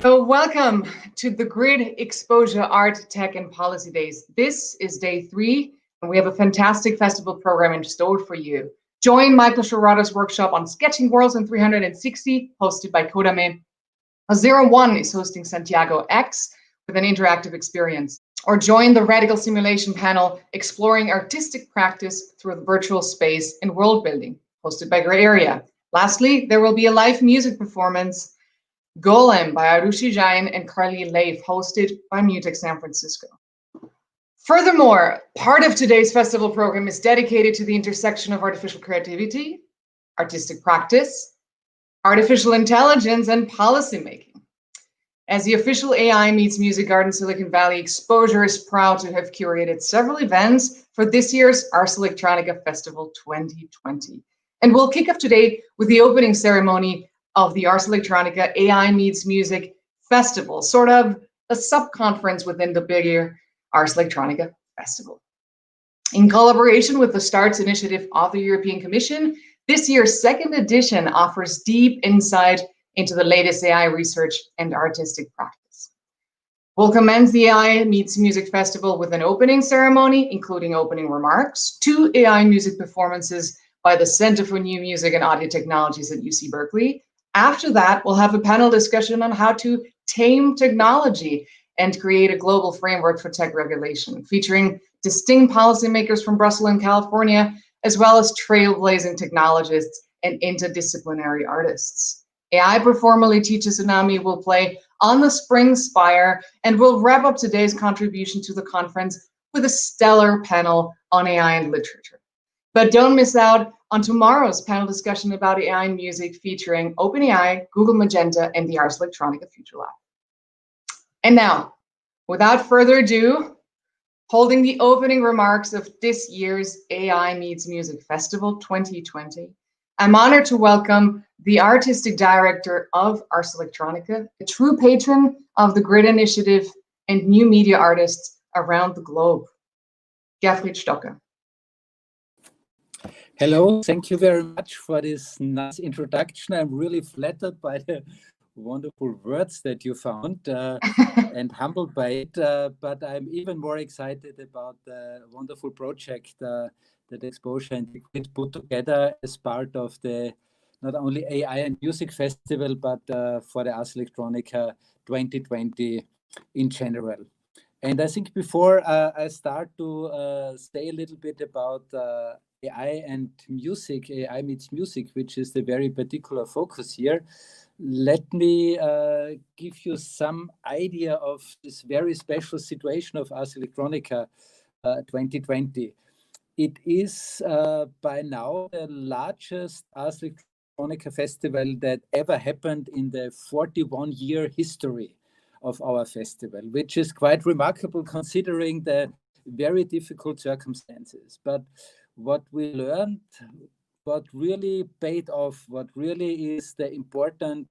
So welcome to the Grid Exposure Art, Tech and Policy Days. This is day 3, and we have a fantastic festival program in store for you. Join Michael Sherrata's workshop on Sketching Worlds in 360, hosted by Kodame. 01 is hosting Santiago X with an interactive experience. Or join the Radical Simulation panel, exploring artistic practice through the virtual space and world building, hosted by Gray Area. Lastly, there will be a live music performance, Golem by Arushi Jain and Carly Leif, hosted by Mutech San Francisco. Furthermore, part of today's festival program is dedicated to the intersection of artificial creativity, artistic practice, artificial intelligence, and policymaking. As the official AI Meets Music Garden Silicon Valley, Exposure is proud to have curated several events for this year's Ars Electronica Festival 2020. And we'll kick off today with the opening ceremony of the Ars Electronica AI Meets Music Festival, sort of a sub-conference within the bigger Ars Electronica Festival. In collaboration with the STARTS initiative of the European Commission, this year's second edition offers deep insight into the latest AI research and artistic practice. We'll commence the AI Meets Music Festival with an opening ceremony, including opening remarks, 2 AI music performances by the Center for New Music and Audio Technologies at UC Berkeley. After that, we'll have a panel discussion on how to tame technology and create a global framework for tech regulation, featuring distinct policymakers from Brussels and California, as well as trailblazing technologists and interdisciplinary artists. AI Performally Teaches Tsunami will play on the Spring Spire, and we'll wrap up today's contribution to the conference with a stellar panel on AI and literature. But don't miss out on tomorrow's panel discussion about AI and music, featuring OpenAI, Google Magenta, and the Ars Electronica Future Lab. And now, without further ado, holding the opening remarks of this year's AI Meets Music Festival 2020, I'm honored to welcome the artistic director of Ars Electronica, a true patron of the Grid Initiative and new media artists around the globe, Gerfried Stocker. Hello, thank you very much for this nice introduction. I'm really flattered by the wonderful words that you found and humbled by it, but I'm even more excited about the wonderful project that Exposure and Grid put together as part of the not only AI and Music Festival, but for the Ars Electronica 2020 in general. And I think before I start to say a little bit about AI and music, AI Meets Music, which is the very particular focus here, let me give you some idea of this very special situation of Ars Electronica 2020. It is by now the largest Ars Electronica festival that ever happened in the 41-year history of our festival, which is quite remarkable considering the very difficult circumstances. But what we learned, what really paid off, what really is the important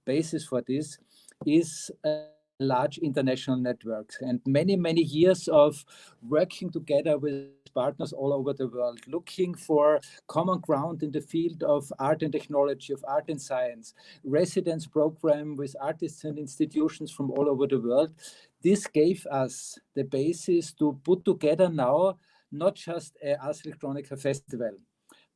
basis for this is a large international network and many, many years of working together with partners all over the world, looking for common ground in the field of art and technology, of art and science, residence program with artists and institutions from all over the world. This gave us the basis to put together now not just a Ars Electronica festival,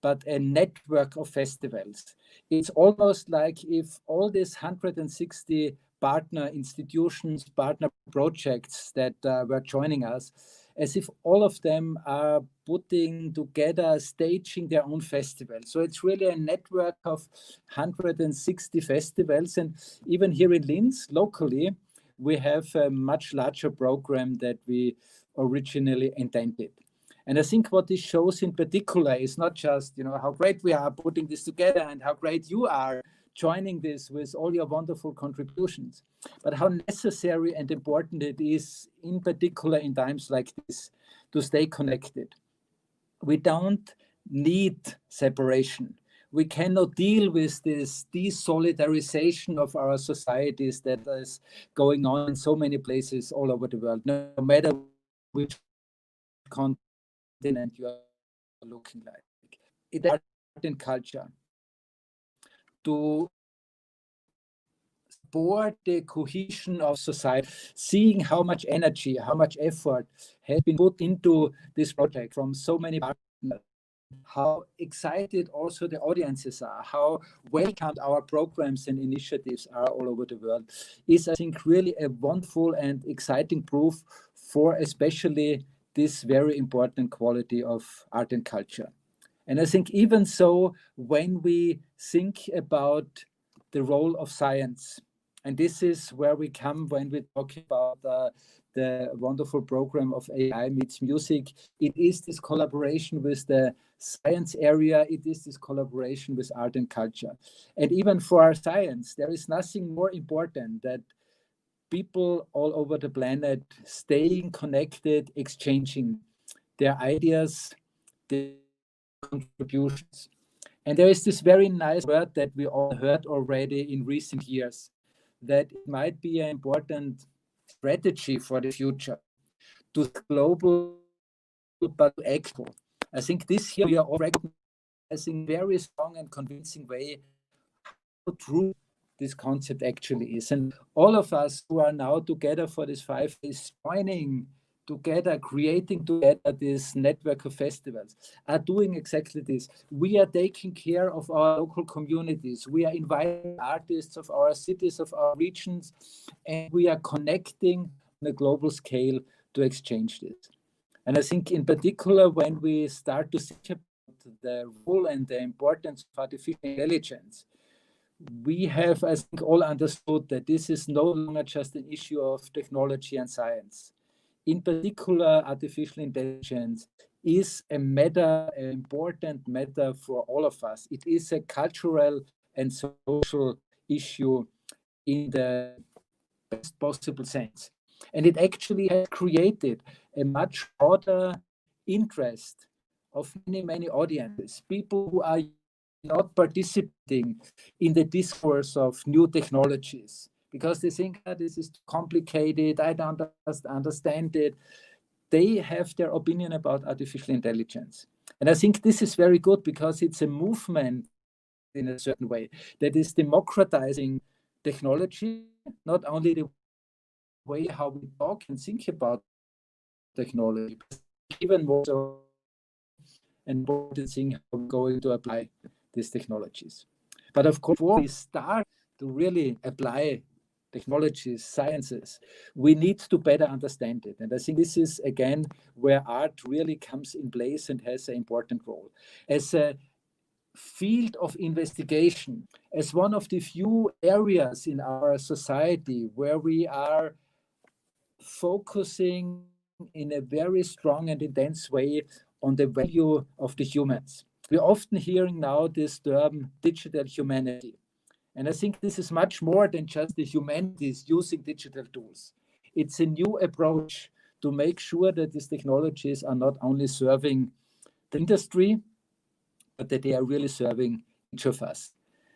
but a network of festivals. It's almost like if all these 160 partner institutions, partner projects that were joining us, as if all of them are putting together, staging their own festival. So it's really a network of 160 festivals. And even here in Linz, locally, we have a much larger program that we originally intended. And I think what this shows in particular is not just, how great we are putting this together and how great you are joining this with all your wonderful contributions, but how necessary and important it is, in particular in times like this, to stay connected. We don't need separation. We cannot deal with this desolidarization of our societies that is going on in so many places all over the world, no matter which continent you are looking like. It is art and culture to support the cohesion of society, seeing how much energy, how much effort has been put into this project from so many partners, how excited also the audiences are, how welcomed our programs and initiatives are all over the world, is, I think, really a wonderful and exciting proof for especially this very important quality of art and culture. And I think even so, when we think about the role of science, and this is where we come when we talk about the wonderful program of AI meets music, it is this collaboration with the science area, it is this collaboration with art and culture. And even for our science, there is nothing more important than people all over the planet staying connected, exchanging their ideas, their contributions. And there is this very nice word that we all heard already in recent years, that it might be an important strategy for the future to global but to export. I think this year we are all recognizing very strong and convincing way how true this concept actually is. And all of us who are now together for this 5 days, joining together, creating together this network of festivals, are doing exactly this. We are taking care of our local communities. We are inviting artists of our cities, of our regions, and we are connecting on a global scale to exchange this. And I think in particular, when we start to think about the role and the importance of artificial intelligence, we have, I think, all understood that this is no longer just an issue of technology and science. In particular, artificial intelligence is a matter, an important matter for all of us. It is a cultural and social issue in the best possible sense. And it actually has created a much broader interest of many, many audiences, people who are not participating in the discourse of new technologies because they think this is too complicated, I don't understand it. They have their opinion about artificial intelligence. And I think this is very good because it's a movement in a certain way that is democratizing technology, not only the way how we talk and think about technology, but even more so an important thing how we're going to apply these technologies. But of course, before we start to really apply technologies, sciences, we need to better understand it. And I think this is, again, where art really comes in place and has an important role. As a field of investigation, as one of the few areas in our society where we are focusing in a very strong and intense way on the value of the humans. We're often hearing now this term digital humanity. And I think this is much more than just the humanities using digital tools. It's a new approach to make sure that these technologies are not only serving the industry, but that they are really serving each of us.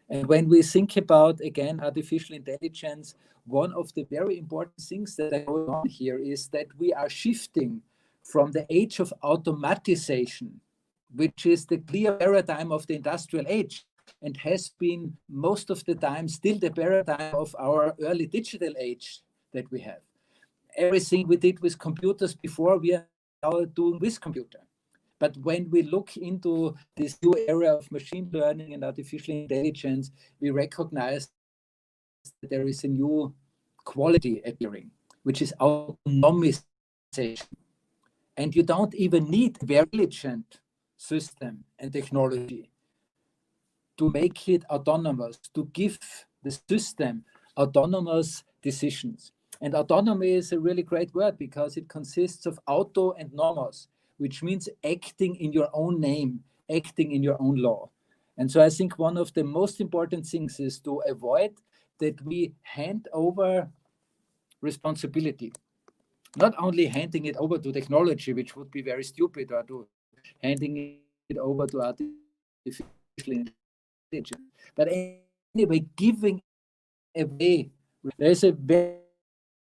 And when we think about, again, artificial intelligence, one of the very important things that are going on here is that we are shifting from the age of automatization, which is the clear paradigm of the industrial age, and has been most of the time still the paradigm of our early digital age that we have. Everything we did with computers before, we are now doing with computer. But when we look into this new area of machine learning and artificial intelligence, we recognize that there is a new quality appearing, which is autonomization. And you don't even need a very intelligent system and technology to make it autonomous, to give the system autonomous decisions. And autonomy is a really great word because it consists of auto and nomos, which means acting in your own name, acting in your own law. And so I think one of the most important things is to avoid that we hand over responsibility, not only handing it over to technology, which would be very stupid, or to handing it over to artificial intelligence, but anyway, giving away. There's a very,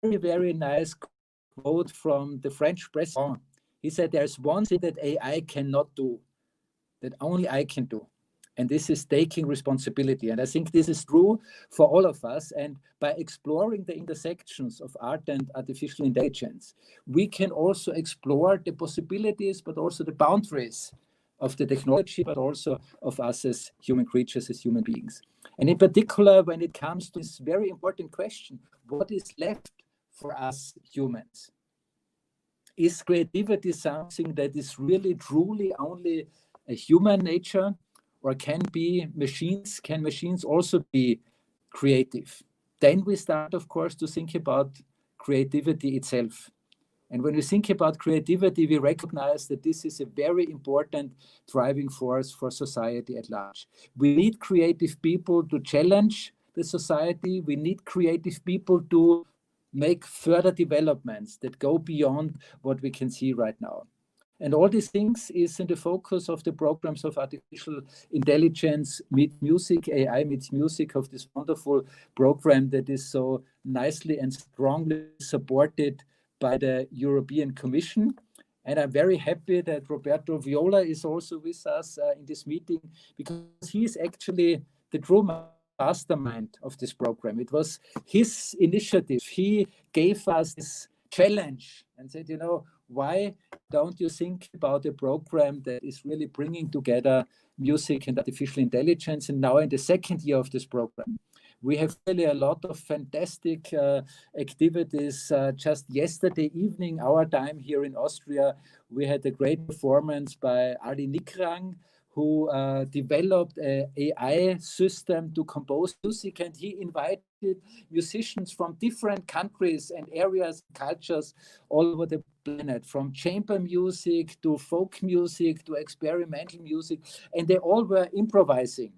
very nice quote from the French president. He said, there's one thing that AI cannot do, that only I can do. And this is taking responsibility. And I think this is true for all of us. And by exploring the intersections of art and artificial intelligence, we can also explore the possibilities, but also the boundaries of the technology, but also of us as human creatures, as human beings. And in particular, when it comes to this very important question, what is left for us humans? Is creativity something that is really, truly only a human nature? Or can machines also be creative? Then we start, of course, to think about creativity itself. And when we think about creativity, we recognize that this is a very important driving force for society at large. We need creative people to challenge the society. We need creative people to make further developments that go beyond what we can see right now. And all these things is in the focus of the programs of artificial intelligence meets music, AI meets music, of this wonderful program that is so nicely and strongly supported by the European Commission. And I'm very happy that Roberto Viola is also with us in this meeting, because he is actually the true mastermind of this program. It was his initiative. He gave us this challenge and said, you know, why don't you think about a program that is really bringing together music and artificial intelligence? And now in the second year of this program, we have really a lot of fantastic activities. Just yesterday evening, our time here in Austria, we had a great performance by Ali Nikrang, who developed an AI system to compose music, and he invited musicians from different countries and areas, cultures all over the planet, from chamber music to folk music to experimental music, and they all were improvising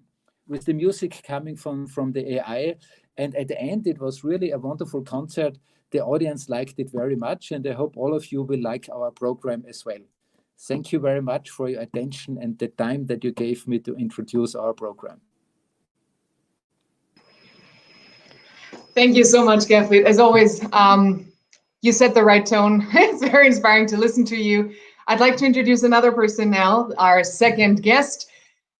with the music coming from the AI. And at the end, it was really a wonderful concert. The audience liked it very much, and I hope all of you will like our program as well. Thank you very much for your attention and the time that you gave me to introduce our program. Thank you so much, Gerfried. As always, you set the right tone. It's very inspiring to listen to you. I'd like to introduce another person now, our second guest,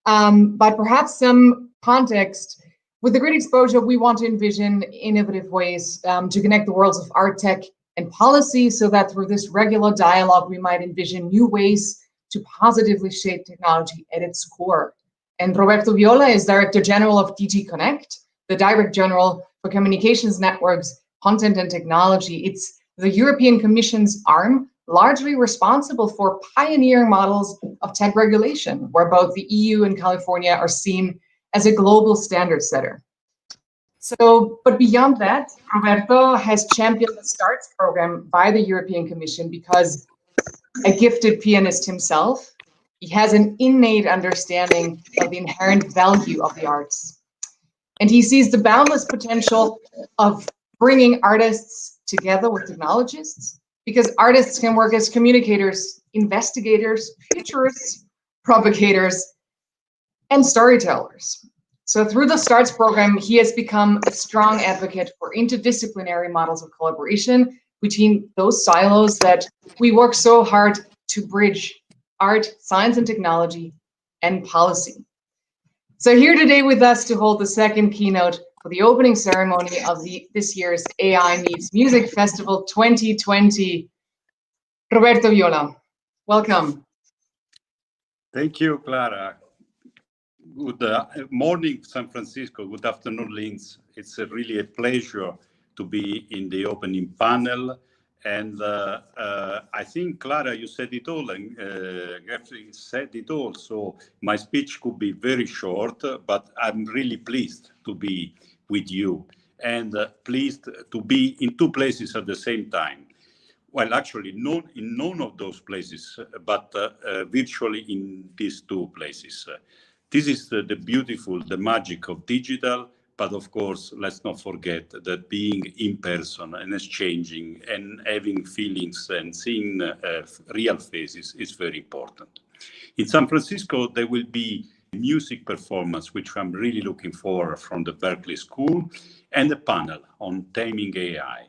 but perhaps some context. With the Great Exposure, we want to envision innovative ways to connect the worlds of art, tech, and policy, so that through this regular dialogue, we might envision new ways to positively shape technology at its core. And Roberto Viola is Director General of DG Connect, the Director General for Communications Networks, Content and Technology. It's the European Commission's arm, largely responsible for pioneering models of tech regulation, where both the EU and California are seen as a global standard setter. So, but beyond that, Roberto has championed the STARTS program by the European Commission because a gifted pianist himself, he has an innate understanding of the inherent value of the arts. And he sees the boundless potential of bringing artists together with technologists, because artists can work as communicators, investigators, futurists, propagators, and storytellers. So through the STARTS program, he has become a strong advocate for interdisciplinary models of collaboration between those silos that we work so hard to bridge: art, science and technology, and policy. So here today with us to hold the second keynote for the opening ceremony of this year's AI Meets Music Festival 2020, Roberto Viola. Welcome. Thank you, Clara. Good morning, San Francisco. Good afternoon, Linz. It's really a pleasure to be in the opening panel. And I think, Clara, you said it all, and Gerfried said it all. So my speech could be very short, but I'm really pleased to be with you and pleased to be in two places at the same time. Well, actually, in none of those places, but virtually in these two places. This is the beautiful, the magic of digital, but of course, let's not forget that being in person and exchanging and having feelings and seeing real faces is very important. In San Francisco, there will be a music performance, which I'm really looking for, from the Berkeley School, and a panel on taming AI.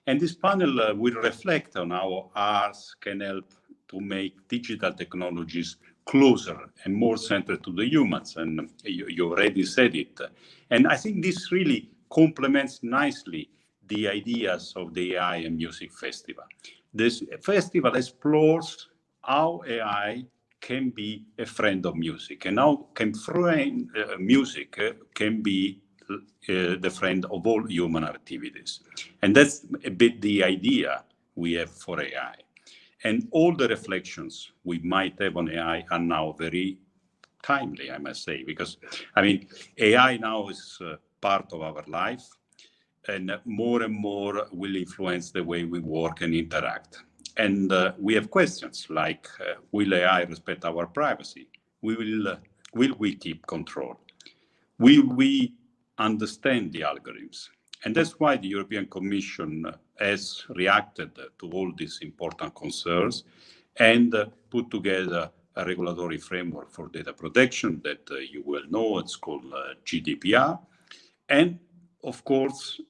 And this panel will reflect on how arts can help to make digital technologies closer and more centered to the humans, and you already said it. And I think this really complements nicely the ideas of the AI and Music Festival. This festival explores how AI can be a friend of music, and how can music can be the friend of all human activities. And that's a bit the idea we have for AI. And all the reflections we might have on AI are now very timely, I must say, because, I mean, AI now is part of our life, and more will influence the way we work and interact. And we have questions like, will AI respect our privacy? Will we keep control? Will we understand the algorithms? And that's why the European Commission has reacted to all these important concerns and put together a regulatory framework for data protection that you will know. It's called GDPR. And of course,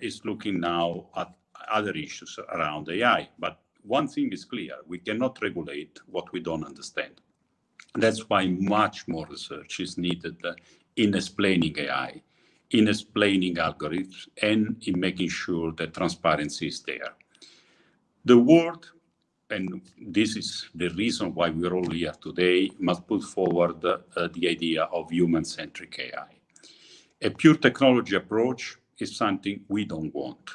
is looking now at other issues around AI. But one thing is clear, we cannot regulate what we don't understand. That's why much more research is needed in explaining AI, in explaining algorithms, and in making sure that transparency is there. The world, and this is the reason why we're all here today, must put forward the idea of human-centric AI. A pure technology approach is something we don't want.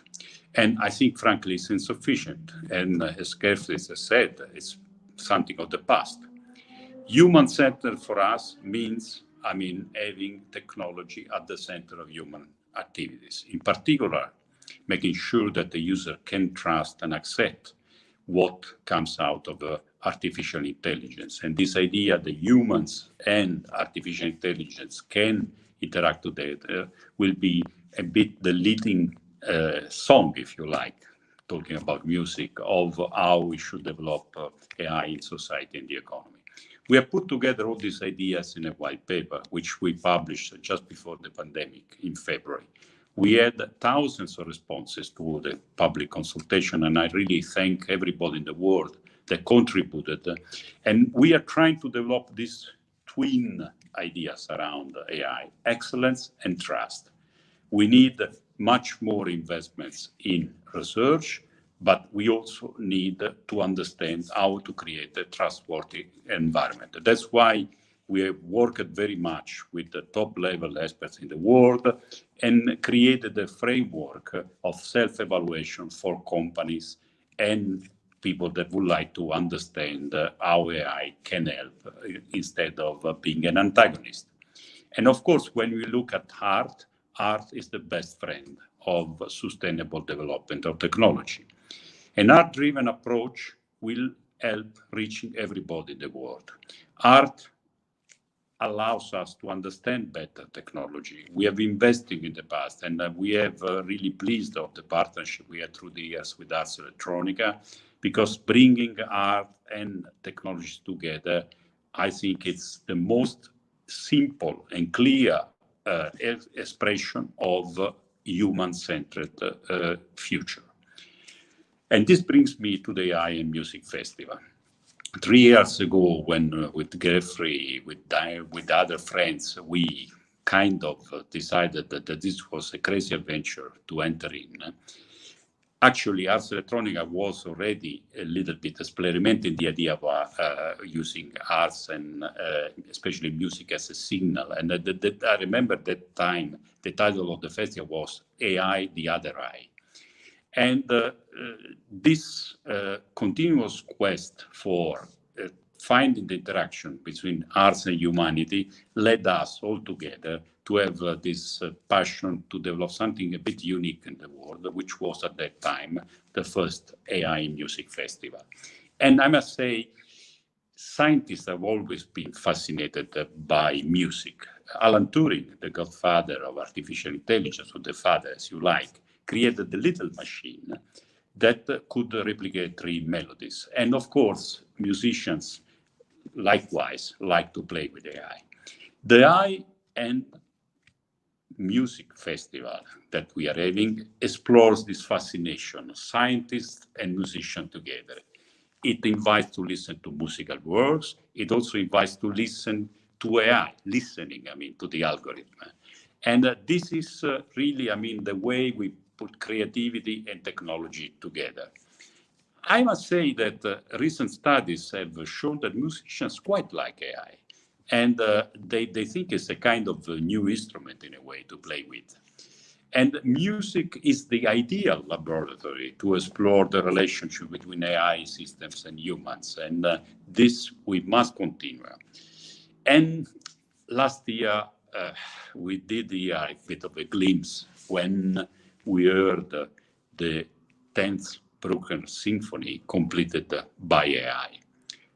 And I think, frankly, it's insufficient. And as Gerfried has said, it's something of the past. Human-centered for us means, having technology at the center of human activities. In particular, making sure that the user can trust and accept what comes out of artificial intelligence. And this idea that humans and artificial intelligence can interact together will be a bit the leading song, if you like, talking about music, of how we should develop AI in society and the economy. We have put together all these ideas in a white paper, which we published just before the pandemic in February. We had thousands of responses to the public consultation, and I really thank everybody in the world that contributed. And we are trying to develop these twin ideas around AI, excellence and trust. We need much more investments in research, but we also need to understand how to create a trustworthy environment. That's why we have worked very much with the top-level experts in the world and created a framework of self-evaluation for companies and people that would like to understand how AI can help instead of being an antagonist. And of course, when we look at art, art is the best friend of sustainable development of technology. An art-driven approach will help reaching everybody in the world. Art allows us to understand better technology. We have invested in the past, and we have really pleased of the partnership we had through the years with Ars Electronica, because bringing art and technology together, I think it's the most simple and clear expression of human-centered future. And this brings me to the AI and Music Festival. 3 years ago, when with Gerfried, with other friends, we kind of decided that this was a crazy adventure to enter in. Actually, Ars Electronica was already a little bit experimenting the idea of using arts and especially music as a signal. And I remember at that time, the title of the festival was AI, the Other Eye. And this continuous quest for finding the interaction between arts and humanity led us all together to have this passion to develop something a bit unique in the world, which was at that time the first AI Music Festival. And I must say, scientists have always been fascinated by music. Alan Turing, the godfather of artificial intelligence, or the father, as you like, created the little machine that could replicate 3 melodies. And of course, musicians likewise like to play with AI. The AI and Music Festival that we are having explores this fascination, scientists and musicians together. it invites to listen to musical works. It also invites to listen to AI, listening, I mean, to the algorithm. And this is really, I mean, the way we put creativity and technology together. I must say that recent studies have shown that musicians quite like AI. And they think it's a kind of a new instrument in a way to play with. And music is the ideal laboratory to explore the relationship between AI systems and humans. And this we must continue. And last year, we did here a bit of a glimpse when we heard the 10th Bruckner Symphony completed by AI.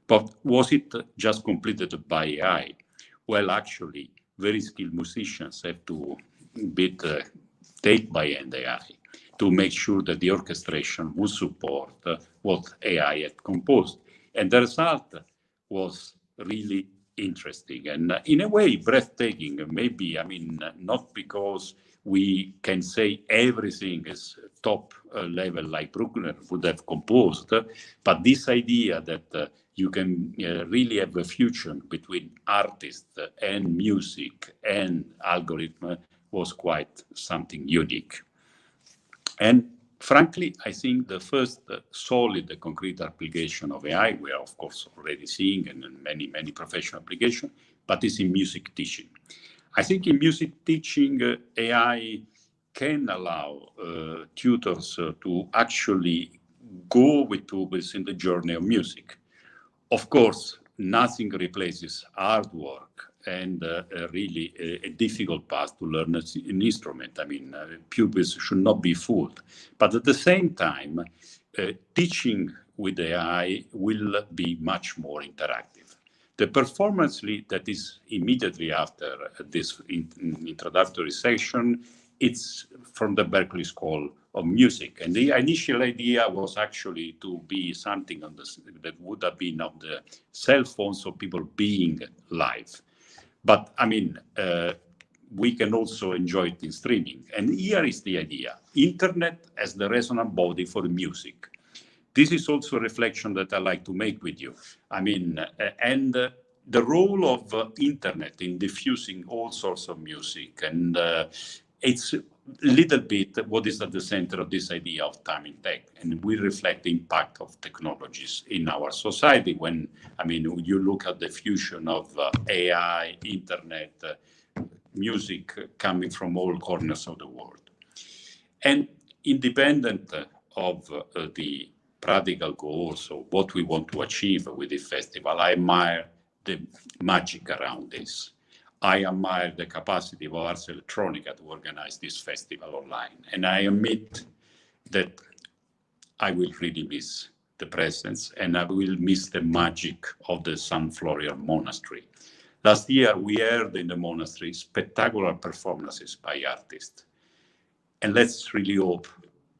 But was it just completed by AI? Well, actually, very skilled musicians have to bit take by hand AI to make sure that the orchestration would support what AI had composed. And the result was really interesting and in a way breathtaking. Maybe, I mean, not because we can say everything is top level like Bruckner would have composed, but this idea that you can really have a fusion between artist and music and algorithm was quite something unique. And frankly, I think the first solid concrete application of AI, we are of course already seeing in many, many professional applications, but it's in music teaching. I think in music teaching, AI can allow tutors to actually go with pupils in the journey of music. Of course, nothing replaces hard work and really a difficult path to learn an instrument. I mean, pupils should not be fooled. But at the same time, teaching with AI will be much more interactive. The performance that is immediately after this introductory session, it's from the Berklee School of Music. And the initial idea was actually to be something on that would have been on the cell phones of people being live. But I mean, we can also enjoy it in streaming. And here is the idea. Internet as the resonant body for music. This is also a reflection that I like to make with you. I mean, and the role of internet in diffusing all sorts of music. And it's a little bit what is at the center of this idea of time in tech. And we reflect the impact of technologies in our society when, I mean, you look at the fusion of AI, internet, music coming from all corners of the world. And independent of the practical goals of what we want to achieve with the festival, I admire the magic around this. I admire the capacity of Ars Electronica to organize this festival online. And I admit that I will really miss the presence and I will miss the magic of the San Florian Monastery. Last year, we heard in the monastery spectacular performances by artists. And let's really hope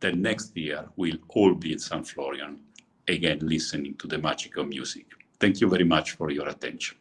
that next year we'll all be in San Florian, again, listening to the magic of music. Thank you very much for your attention.